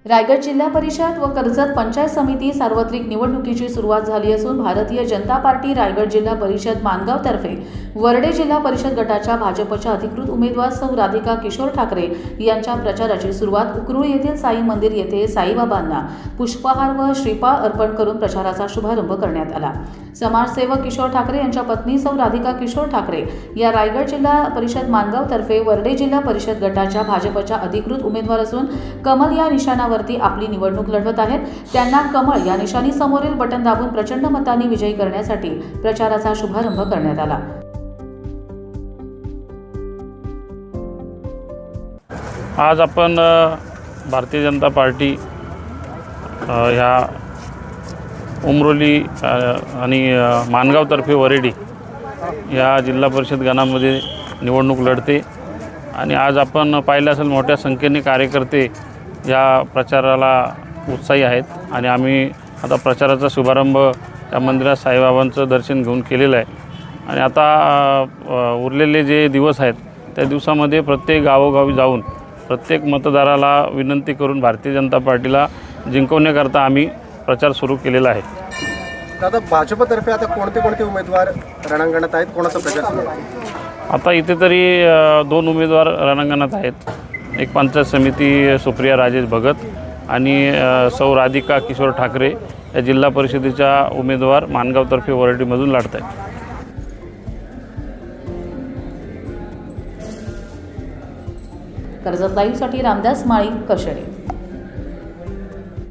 रायगड जिल्हा परिषद व कर्जत पंचायत समिती सार्वत्रिक निवडणुकीची सुरुवात झाली असून भारतीय जनता पार्टी रायगड जिल्हा परिषद मानगाव तर्फे वरडे जिल्हा परिषद गटाच्या भाजपच्या अधिकृत उमेदवार सौ राधिका किशोर ठाकरे यांच्या प्रचाराची सुरुवात उकरूळ येथील साई मंदिर येथे साईबाबांना पुष्पहार व श्रीफळ अर्पण करून प्रचाराचा शुभारंभ करण्यात आला। समाजसेवक किशोर ठाकरे यांच्या पत्नी सौ राधिका किशोर ठाकरे या रायगड जिल्हा परिषद मानगाव तर्फे वरडे जिल्हा परिषद गटाच्या भाजपच्या अधिकृत उमेदवार असून कमल या निशाणावरती आपली निवडणूक लढवत आहेत। त्यांना कमळ या निशाणी समोरील बटन दाबून प्रचंड मतांनी विजयी करण्यासाठी प्रचाराचा शुभारंभ करण्यात आला। आज आपण भारतीय जनता पार्टी ह्या उमरोली आणि मानगावतर्फे वरेडी या जिल्हा परिषद गणामध्ये निवडणूक लढते आणि आज आपण पाहिलं असेल मोठ्या संख्येने कार्यकर्ते या प्रचाराला उत्साही आहेत आणि आम्ही आता प्रचाराचा शुभारंभ या मंदिरात साईबाबांचं दर्शन घेऊन केलेलं आहे आणि आता उरलेले जे दिवस आहेत त्या दिवसामध्ये प्रत्येक गावोगावी जाऊन प्रत्येक मतदाराला विनंती करून भारतीय जनता पार्टीला जिंकवण्याकरता आम्ही प्रचार सुरू केलेला आहे। दादा, भाजपतर्फे आता कोणते उमेदवार रणांगणात आहेत, कोणाचा प्रचार सुरू आहे? आता इथे तरी 2 उमेदवार रणांगणात आहेत। एक पंचायत समिती सुप्रिया राजेश भगत आणि सौ राधिका किशोर ठाकरे या जिल्हा परिषदेच्या उमेदवार मानगावतर्फे वरडीमधून लढत आहेत। कर्जत लाईव्हसाठी रामदास माळी, कशेळी।